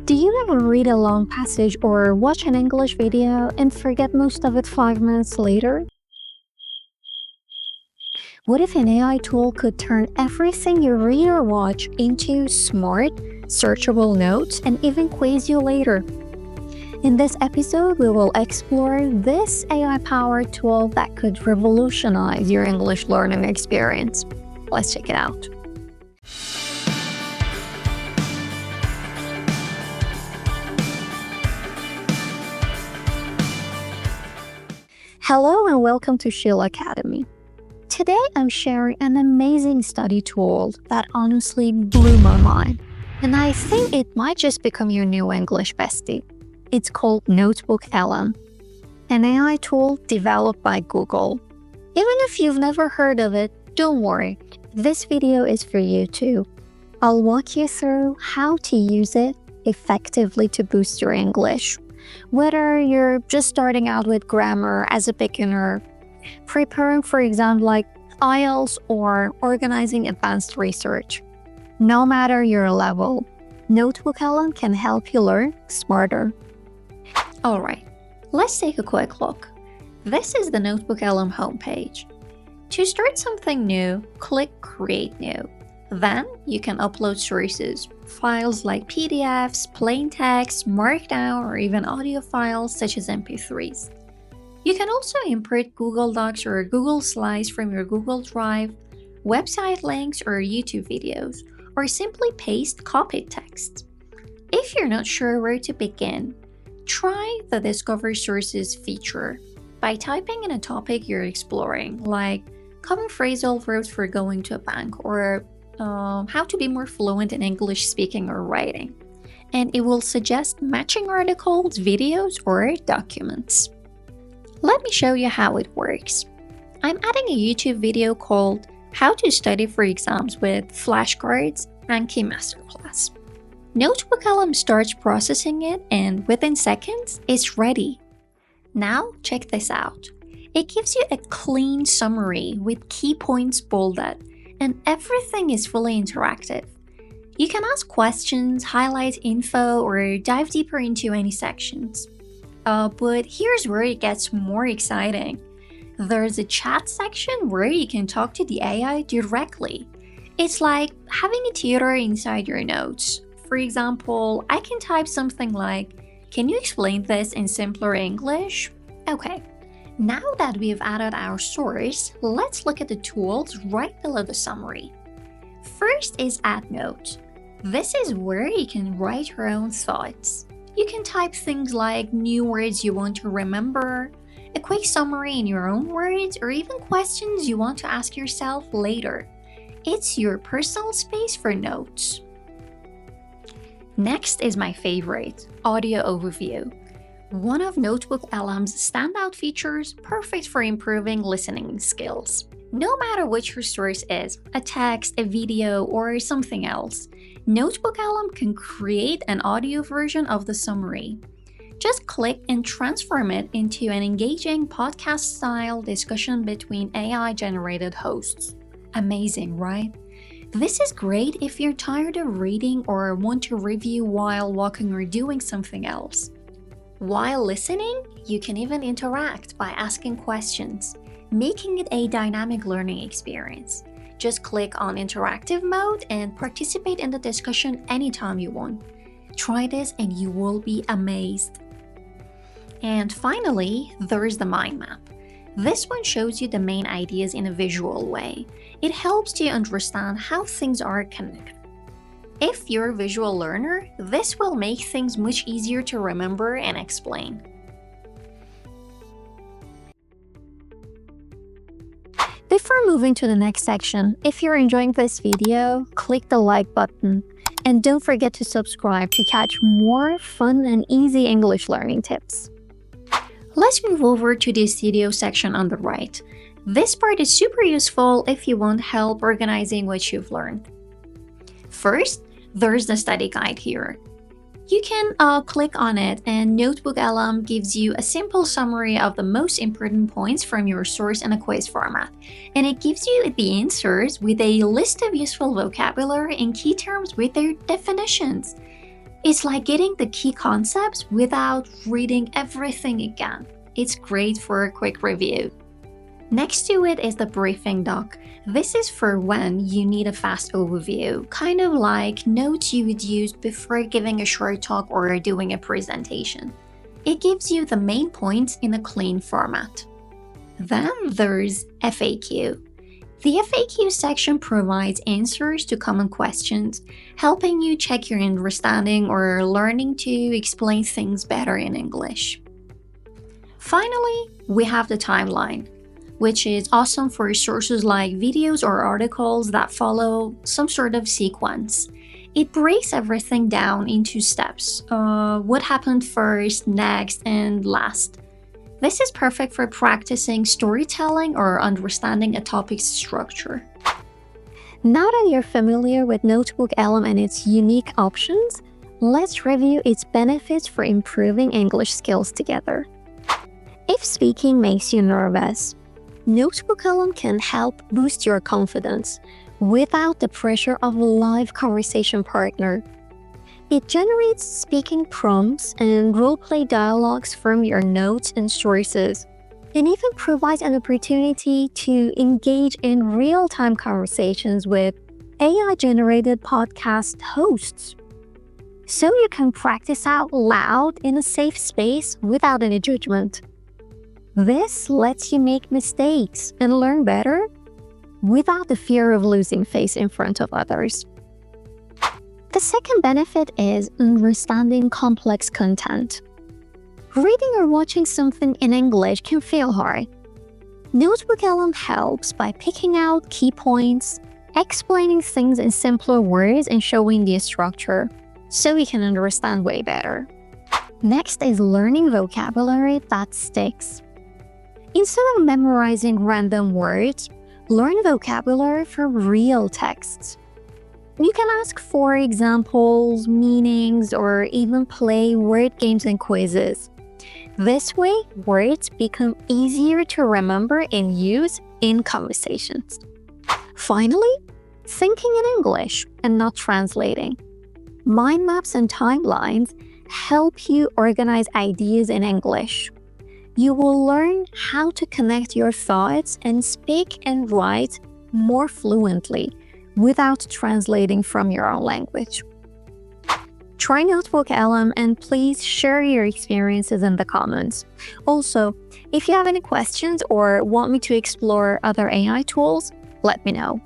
Do you ever read a long passage or watch an English video and forget most of it 5 minutes later? What if an AI tool could turn everything you read or watch into smart, searchable notes and even quiz you later? In this episode, we will explore this AI-powered tool that could revolutionize your English learning experience. Let's check it out. Hello and welcome to SheilAcademy. Today I'm sharing an amazing study tool that honestly blew my mind, and I think it might just become your new English bestie. It's called NotebookLM, an AI tool developed by Google. Even if you've never heard of it, don't worry, this video is for you too. I'll walk you through how to use it effectively to boost your English. Whether you're just starting out with grammar as a beginner, preparing for exams like IELTS, or organizing advanced research. No matter your level, NotebookLM can help you learn smarter. Alright, let's take a quick look. This is the NotebookLM homepage. To start something new, click Create New. Then you can upload sources, files like PDFs, plain text, Markdown, or even audio files such as MP3s. You can also import Google Docs or Google Slides from your Google Drive, website links, or YouTube videos, or simply paste copied text. If you're not sure where to begin, try the Discover Sources feature by typing in a topic you're exploring, like common phrasal verbs for going to a bank, or how to be more fluent in English speaking or writing, and it will suggest matching articles, videos, or documents. Let me show you how it works. I'm adding a YouTube video called How to Study for Exams with Flashcards and Key Masterclass. NotebookLM starts processing it, and within seconds, it's ready. Now check this out. It gives you a clean summary with key points bolded, and everything is fully interactive. You can ask questions, highlight info, or dive deeper into any sections. But here's where it gets more exciting. There's a chat section where you can talk to the AI directly. It's like having a tutor inside your notes. For example, I can type something like, "Can you explain this in simpler English?" Okay. Now that we've added our source, let's look at the tools right below the summary. First is Add Note. This is where you can write your own thoughts. You can type things like new words you want to remember, a quick summary in your own words, or even questions you want to ask yourself later. It's your personal space for notes. Next is my favorite, Audio Overview. One of NotebookLM's standout features, perfect for improving listening skills. No matter which your source is, a text, a video, or something else, NotebookLM can create an audio version of the summary. Just click and transform it into an engaging podcast-style discussion between AI-generated hosts. Amazing, right? This is great if you're tired of reading or want to review while walking or doing something else. While listening, you can even interact by asking questions, making it a dynamic learning experience. Just click on interactive mode and participate in the discussion anytime you want. Try this and you will be amazed. And finally, there's the mind map. This one shows you the main ideas in a visual way. It helps you understand how things are connected. If you're a visual learner, this will make things much easier to remember and explain. Before moving to the next section, if you're enjoying this video, click the like button. And don't forget to subscribe to catch more fun and easy English learning tips. Let's move over to the studio section on the right. This part is super useful if you want help organizing what you've learned. First, there's the study guide here. You can click on it, and NotebookLM gives you a simple summary of the most important points from your source in a quiz format. And it gives you the answers with a list of useful vocabulary and key terms with their definitions. It's like getting the key concepts without reading everything again. It's great for a quick review. Next to it is the briefing doc. This is for when you need a fast overview, kind of like notes you would use before giving a short talk or doing a presentation. It gives you the main points in a clean format. Then there's FAQ. The FAQ section provides answers to common questions, helping you check your understanding or learning to explain things better in English. Finally, we have the timeline, which is awesome for sources like videos or articles that follow some sort of sequence. It breaks everything down into steps, what happened first, next, and last. This is perfect for practicing storytelling or understanding a topic's structure. Now that you're familiar with NotebookLM and its unique options, let's review its benefits for improving English skills together. If speaking makes you nervous, NotebookLM can help boost your confidence without the pressure of a live conversation partner. It generates speaking prompts and roleplay dialogues from your notes and sources, and even provides an opportunity to engage in real-time conversations with AI-generated podcast hosts. So you can practice out loud in a safe space without any judgment. This lets you make mistakes and learn better without the fear of losing face in front of others. The second benefit is understanding complex content. Reading or watching something in English can feel hard. NotebookLM helps by picking out key points, explaining things in simpler words, and showing the structure, so you can understand way better. Next is learning vocabulary that sticks. Instead of memorizing random words, learn vocabulary from real texts. You can ask for examples, meanings, or even play word games and quizzes. This way, words become easier to remember and use in conversations. Finally, thinking in English and not translating. Mind maps and timelines help you organize ideas in English. You will learn how to connect your thoughts and speak and write more fluently without translating from your own language. Try NotebookLM and please share your experiences in the comments. Also, if you have any questions or want me to explore other AI tools, let me know.